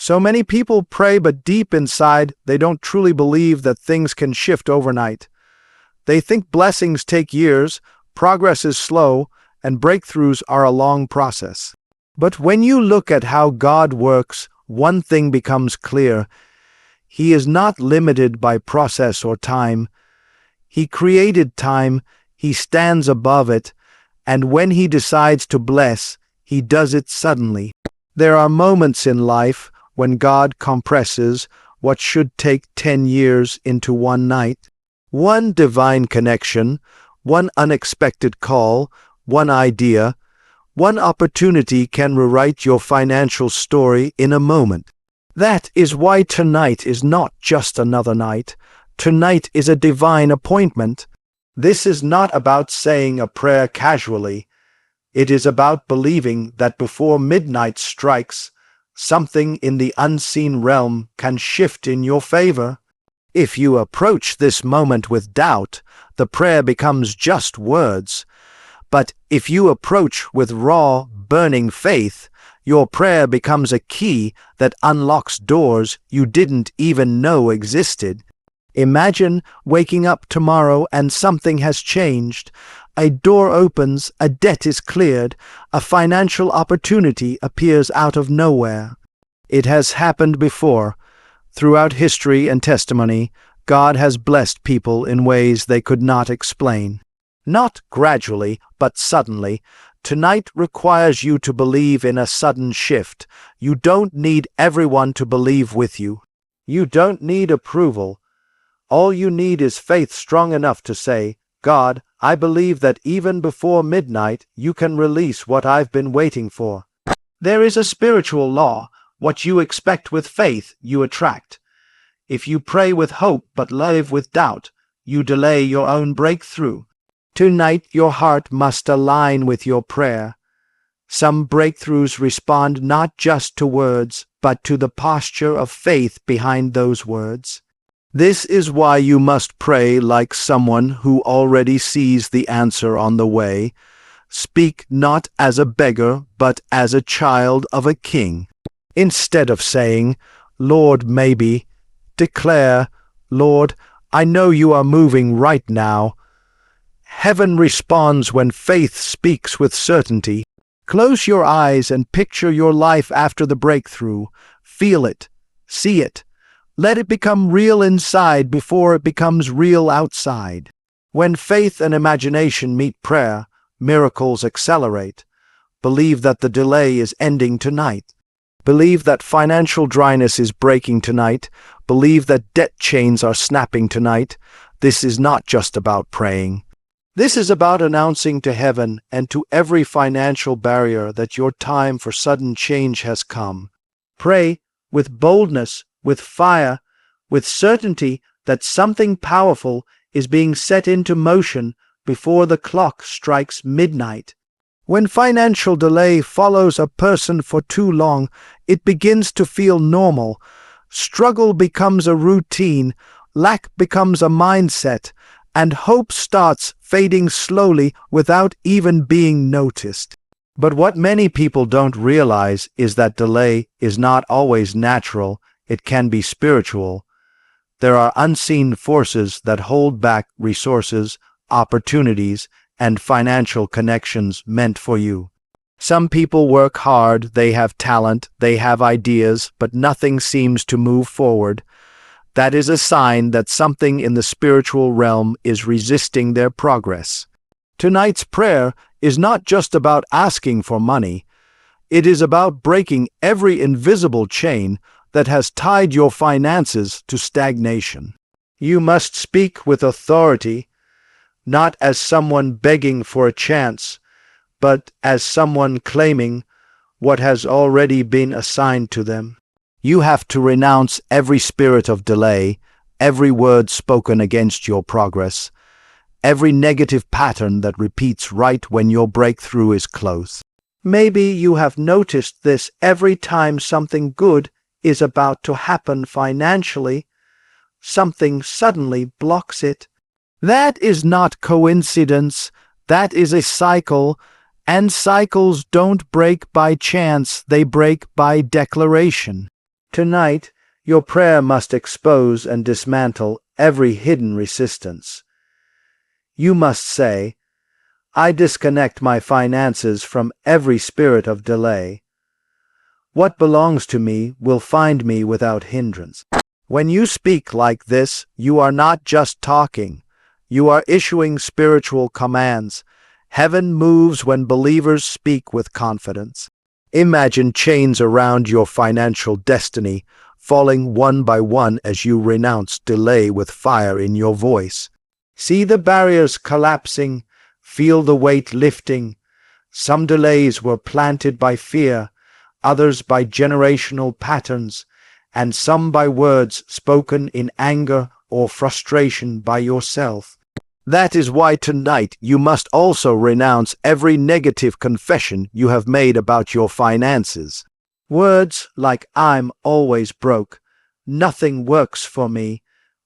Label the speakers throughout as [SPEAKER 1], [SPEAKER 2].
[SPEAKER 1] So many people pray, but deep inside, they don't truly believe that things can shift overnight. They think blessings take years, progress is slow, and breakthroughs are a long process. But when you look at how God works, one thing becomes clear. He is not limited by process or time. He created time, He stands above it, and when He decides to bless, He does it suddenly. There are moments in life when God compresses what should take 10 years into one night. One divine connection, one unexpected call, one idea, one opportunity can rewrite your financial story in a moment. That is why tonight is not just another night. Tonight is a divine appointment. This is not about saying a prayer casually. It is about believing that before midnight strikes, something in the unseen realm can shift in your favor. If you approach this moment with doubt, the prayer becomes just words. But if you approach with raw, burning faith, your prayer becomes a key that unlocks doors you didn't even know existed. Imagine waking up tomorrow and something has changed. A door opens, a debt is cleared, a financial opportunity appears out of nowhere. It has happened before. Throughout history and testimony, God has blessed people in ways they could not explain. Not gradually, but suddenly. Tonight requires you to believe in a sudden shift. You don't need everyone to believe with you. You don't need approval. All you need is faith strong enough to say, God, I believe that even before midnight you can release what I've been waiting for. There is a spiritual law. What you expect with faith, you attract. If you pray with hope but live with doubt, you delay your own breakthrough. Tonight your heart must align with your prayer. Some breakthroughs respond not just to words, but to the posture of faith behind those words. This is why you must pray like someone who already sees the answer on the way. Speak not as a beggar, but as a child of a king. Instead of saying, Lord, maybe, declare, Lord, I know you are moving right now. Heaven responds when faith speaks with certainty. Close your eyes and picture your life after the breakthrough. Feel it. See it. Let it become real inside before it becomes real outside. When faith and imagination meet prayer, miracles accelerate. Believe that the delay is ending tonight. Believe that financial dryness is breaking tonight. Believe that debt chains are snapping tonight. This is not just about praying. This is about announcing to heaven and to every financial barrier that your time for sudden change has come. Pray with boldness, with fire, with certainty that something powerful is being set into motion before the clock strikes midnight. When financial delay follows a person for too long, it begins to feel normal. Struggle becomes a routine, lack becomes a mindset, and hope starts fading slowly without even being noticed. But what many people don't realize is that delay is not always natural, it can be spiritual. There are unseen forces that hold back resources, opportunities, and financial connections meant for you. Some people work hard, they have talent, they have ideas, but nothing seems to move forward. That is a sign that something in the spiritual realm is resisting their progress. Tonight's prayer is not just about asking for money. It is about breaking every invisible chain that has tied your finances to stagnation. You must speak with authority, not as someone begging for a chance, but as someone claiming what has already been assigned to them. You have to renounce every spirit of delay, every word spoken against your progress, every negative pattern that repeats right when your breakthrough is close. Maybe you have noticed this every time something good is about to happen financially, something suddenly blocks it. That is not coincidence, that is a cycle, and cycles don't break by chance, they break by declaration. Tonight, your prayer must expose and dismantle every hidden resistance. You must say, I disconnect my finances from every spirit of delay. What belongs to me will find me without hindrance. When you speak like this, you are not just talking. You are issuing spiritual commands. Heaven moves when believers speak with confidence. Imagine chains around your financial destiny, falling one by one as you renounce delay with fire in your voice. See the barriers collapsing, feel the weight lifting. Some delays were planted by fear, others by generational patterns, and some by words spoken in anger or frustration by yourself. That is why tonight you must also renounce every negative confession you have made about your finances. Words like I'm always broke, nothing works for me,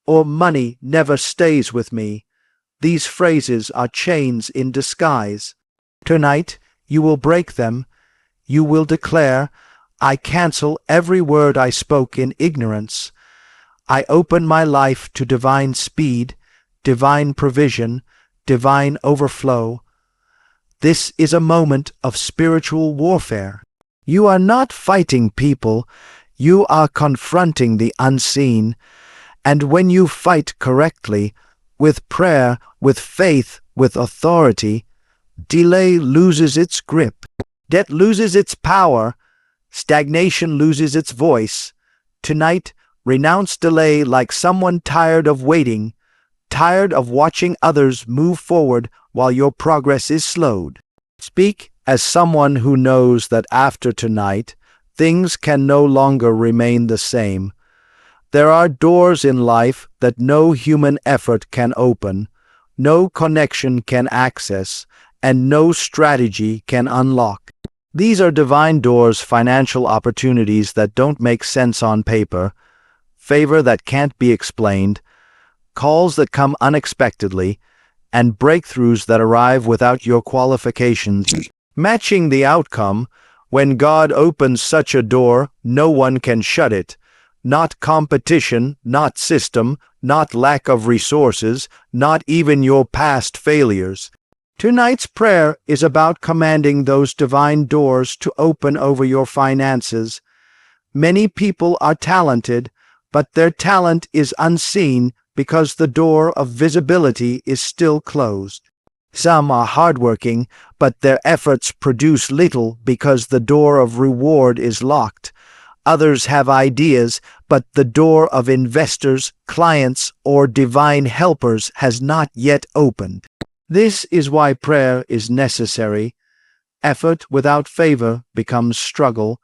[SPEAKER 1] or money never stays with me. These phrases are chains in disguise. Tonight you will break them. You will declare, I cancel every word I spoke in ignorance. I open my life to divine speed, divine provision, divine overflow. This is a moment of spiritual warfare. You are not fighting people, you are confronting the unseen. And when you fight correctly, with prayer, with faith, with authority, delay loses its grip. Debt loses its power. Stagnation loses its voice. Tonight, renounce delay like someone tired of waiting, tired of watching others move forward while your progress is slowed. Speak as someone who knows that after tonight, things can no longer remain the same. There are doors in life that no human effort can open, no connection can access, and no strategy can unlock. These are divine doors, financial opportunities that don't make sense on paper, favor that can't be explained, calls that come unexpectedly, and breakthroughs that arrive without your qualifications. Matching the outcome, when God opens such a door, no one can shut it. Not competition, not system, not lack of resources, not even your past failures. Tonight's prayer is about commanding those divine doors to open over your finances. Many people are talented, but their talent is unseen because the door of visibility is still closed. Some are hardworking, but their efforts produce little because the door of reward is locked. Others have ideas, but the door of investors, clients, or divine helpers has not yet opened. This is why prayer is necessary. Effort without favor becomes struggle,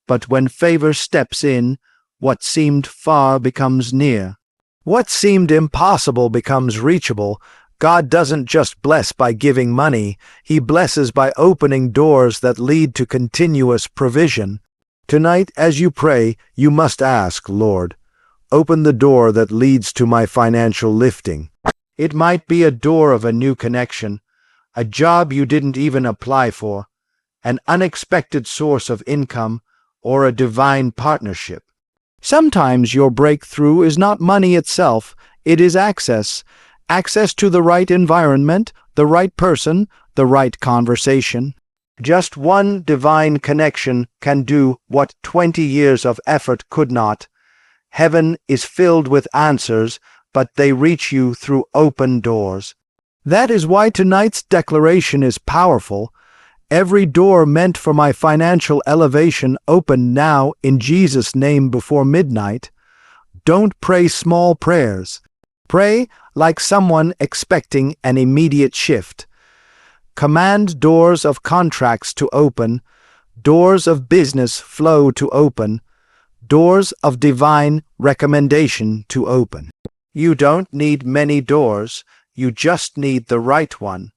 [SPEAKER 1] but when favor steps in, what seemed far becomes near. What seemed impossible becomes reachable. God doesn't just bless by giving money, He blesses by opening doors that lead to continuous provision. Tonight, as you pray, you must ask, Lord, open the door that leads to my financial lifting. It might be a door of a new connection, a job you didn't even apply for, an unexpected source of income, or a divine partnership. Sometimes your breakthrough is not money itself, it is access. Access to the right environment, the right person, the right conversation. Just one divine connection can do what 20 years of effort could not. Heaven is filled with answers, but they reach you through open doors. That is why tonight's declaration is powerful. Every door meant for my financial elevation open now in Jesus' name before midnight. Don't pray small prayers. Pray like someone expecting an immediate shift. Command doors of contracts to open, doors of business flow to open, doors of divine recommendation to open. You don't need many doors, you just need the right one.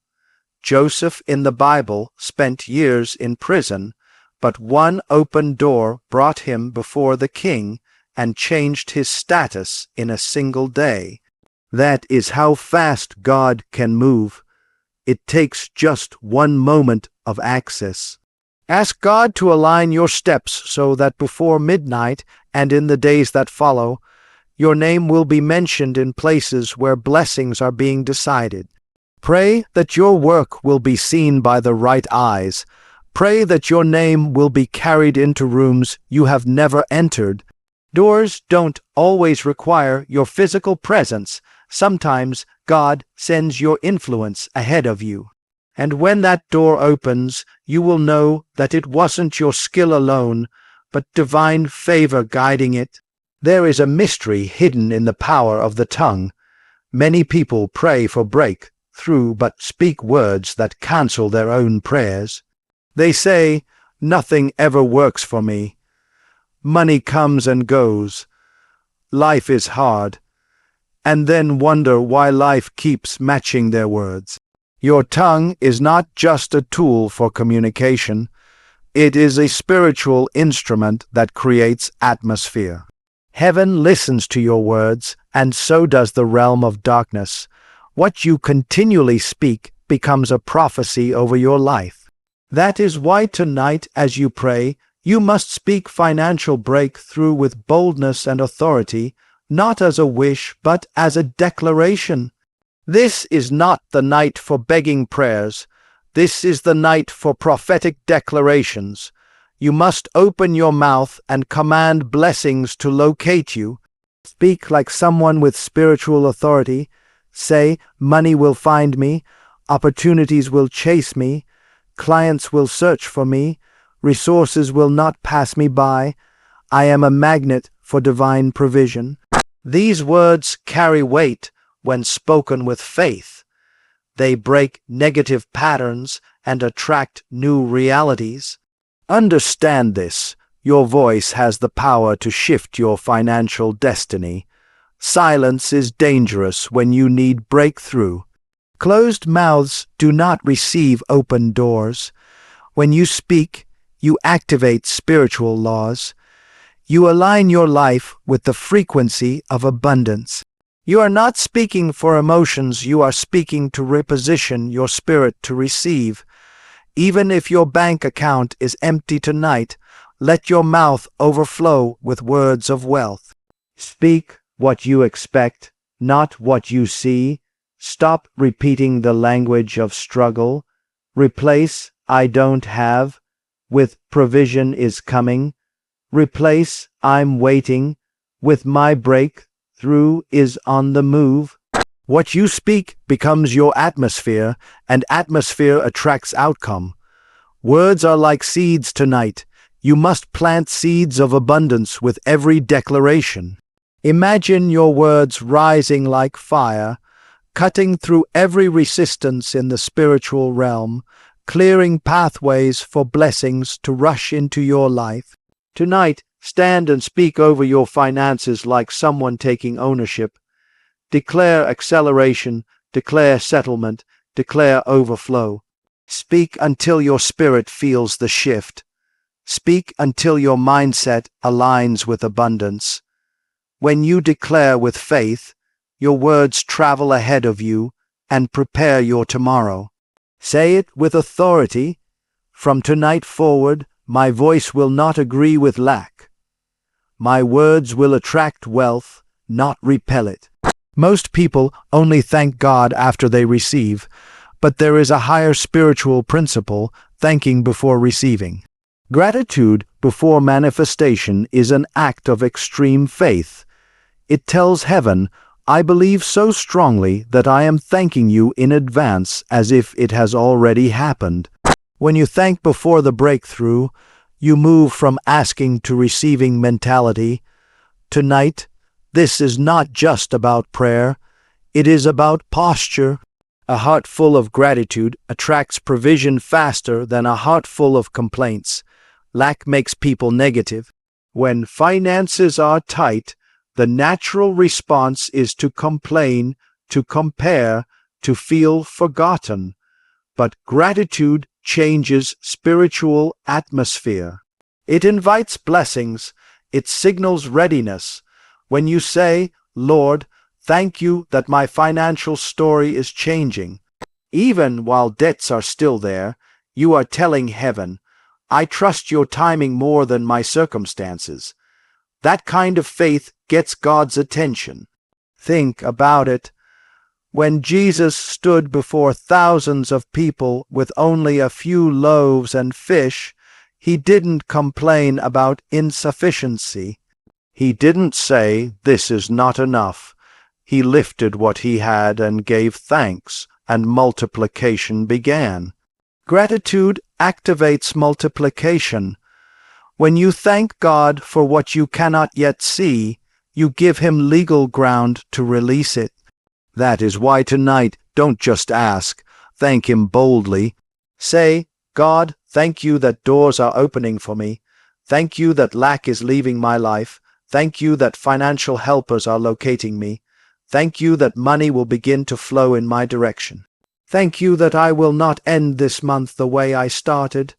[SPEAKER 1] Joseph in the Bible spent years in prison, but one open door brought him before the king and changed his status in a single day. That is how fast God can move. It takes just one moment of access. Ask God to align your steps so that before midnight and in the days that follow, your name will be mentioned in places where blessings are being decided. Pray that your work will be seen by the right eyes. Pray that your name will be carried into rooms you have never entered. Doors don't always require your physical presence. Sometimes God sends your influence ahead of you. And when that door opens, you will know that it wasn't your skill alone, but divine favor guiding it. There is a mystery hidden in the power of the tongue. Many people pray for breakthrough but speak words that cancel their own prayers. They say, "Nothing ever works for me. Money comes and goes. Life is hard," and then wonder why life keeps matching their words. Your tongue is not just a tool for communication. It is a spiritual instrument that creates atmosphere. Heaven listens to your words, and so does the realm of darkness. What you continually speak becomes a prophecy over your life. That is why tonight, as you pray, you must speak financial breakthrough with boldness and authority, not as a wish, but as a declaration. This is not the night for begging prayers. This is the night for prophetic declarations. You must open your mouth and command blessings to locate you. Speak like someone with spiritual authority. Say, "Money will find me, opportunities will chase me, clients will search for me, resources will not pass me by. I am a magnet for divine provision." These words carry weight when spoken with faith. They break negative patterns and attract new realities. Understand this. Your voice has the power to shift your financial destiny. Silence is dangerous when you need breakthrough. Closed mouths do not receive open doors. When you speak, you activate spiritual laws. You align your life with the frequency of abundance. You are not speaking for emotions, you are speaking to reposition your spirit to receive. Even if your bank account is empty tonight, let your mouth overflow with words of wealth. Speak what you expect, not what you see. Stop repeating the language of struggle. Replace "I don't have" with "provision is coming." Replace "I'm waiting" with "my breakthrough is on the move." What you speak becomes your atmosphere, and atmosphere attracts outcome. Words are like seeds tonight. You must plant seeds of abundance with every declaration. Imagine your words rising like fire, cutting through every resistance in the spiritual realm, clearing pathways for blessings to rush into your life. Tonight, stand and speak over your finances like someone taking ownership. Declare acceleration, declare settlement, declare overflow. Speak until your spirit feels the shift. Speak until your mindset aligns with abundance. When you declare with faith, your words travel ahead of you and prepare your tomorrow. Say it with authority. From tonight forward, my voice will not agree with lack. My words will attract wealth, not repel it. Most people only thank God after they receive, but there is a higher spiritual principle, thanking before receiving. Gratitude before manifestation is an act of extreme faith. It tells heaven, "I believe so strongly that I am thanking you in advance as if it has already happened." When you thank before the breakthrough, you move from asking to receiving mentality. Tonight, this is not just about prayer, it is about posture. A heart full of gratitude attracts provision faster than a heart full of complaints. Lack makes people negative. When finances are tight, the natural response is to complain, to compare, to feel forgotten. But gratitude changes spiritual atmosphere. It invites blessings. It signals readiness. When you say, "Lord, thank you that my financial story is changing," even while debts are still there, you are telling heaven, I trust your timing more than my circumstances. That kind of faith gets God's attention. Think about it. When Jesus stood before thousands of people with only a few loaves and fish, he didn't complain about insufficiency. He didn't say, "This is not enough." He lifted what he had and gave thanks, and multiplication began. Gratitude activates multiplication. When you thank God for what you cannot yet see, you give him legal ground to release it. That is why tonight, don't just ask, thank him boldly. Say, "God, thank you that doors are opening for me. Thank you that lack is leaving my life. Thank you that financial helpers are locating me. Thank you that money will begin to flow in my direction. Thank you that I will not end this month the way I started."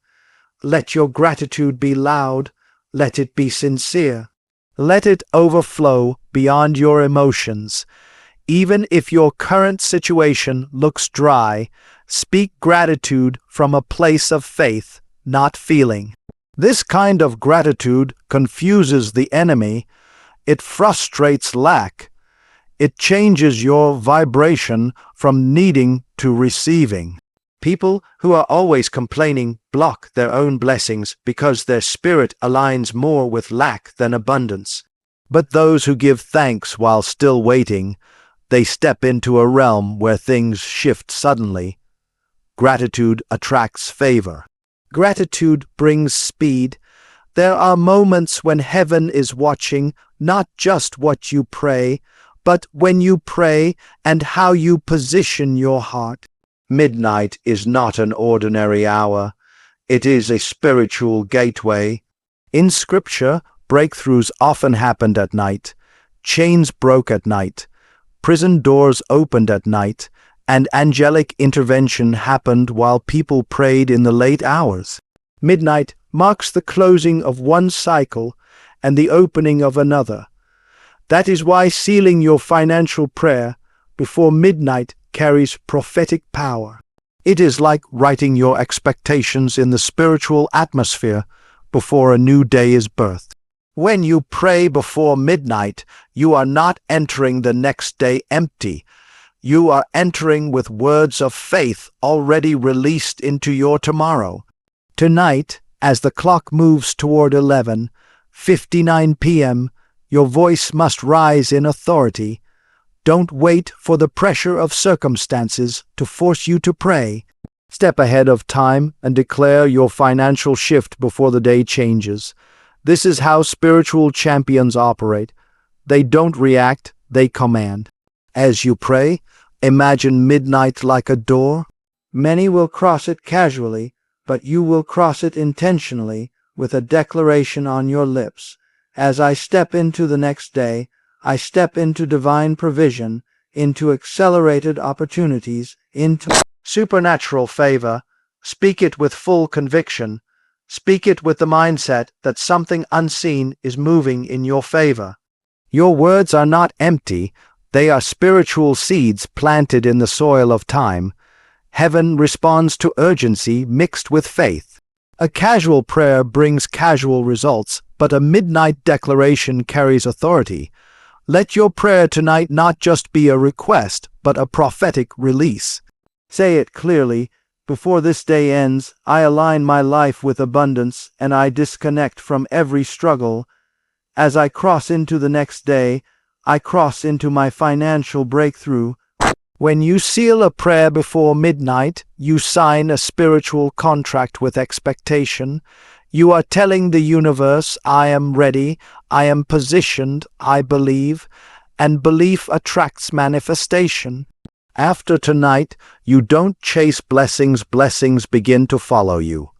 [SPEAKER 1] Let your gratitude be loud. Let it be sincere. Let it overflow beyond your emotions. Even if your current situation looks dry, speak gratitude from a place of faith, not feeling. This kind of gratitude confuses the enemy. It frustrates lack. It changes your vibration from needing to receiving. People who are always complaining block their own blessings because their spirit aligns more with lack than abundance. But those who give thanks while still waiting, they step into a realm where things shift suddenly. Gratitude attracts favor. Gratitude brings speed. There are moments when heaven is watching not just what you pray, but when you pray and how you position your heart. Midnight is not an ordinary hour. It is a spiritual gateway. In Scripture, breakthroughs often happened at night. Chains broke at night. Prison doors opened at night. And angelic intervention happened while people prayed in the late hours. Midnight marks the closing of one cycle and the opening of another. That is why sealing your financial prayer before midnight carries prophetic power. It is like writing your expectations in the spiritual atmosphere before a new day is birthed. When you pray before midnight, you are not entering the next day empty. You are entering with words of faith already released into your tomorrow. Tonight, as the clock moves toward 11:59 p.m., your voice must rise in authority. Don't wait for the pressure of circumstances to force you to pray. Step ahead of time and declare your financial shift before the day changes. This is how spiritual champions operate. They don't react, they command. As you pray, imagine midnight like a door. Many will cross it casually, but you will cross it intentionally with a declaration on your lips. As I step into the next day, I step into divine provision, into accelerated opportunities, into supernatural favor. Speak it with full conviction. Speak it with the mindset that something unseen is moving in your favor. Your words are not empty. They are spiritual seeds planted in the soil of time. Heaven responds to urgency mixed with faith. A casual prayer brings casual results, but a midnight declaration carries authority. Let your prayer tonight not just be a request, but a prophetic release. Say it clearly. Before this day ends, I align my life with abundance, and I disconnect from every struggle. As I cross into the next day, I cross into my financial breakthrough. When you seal a prayer before midnight, you sign a spiritual contract with expectation. You are telling the universe, I am ready, I am positioned, I believe, and belief attracts manifestation. After tonight, you don't chase blessings, blessings begin to follow you.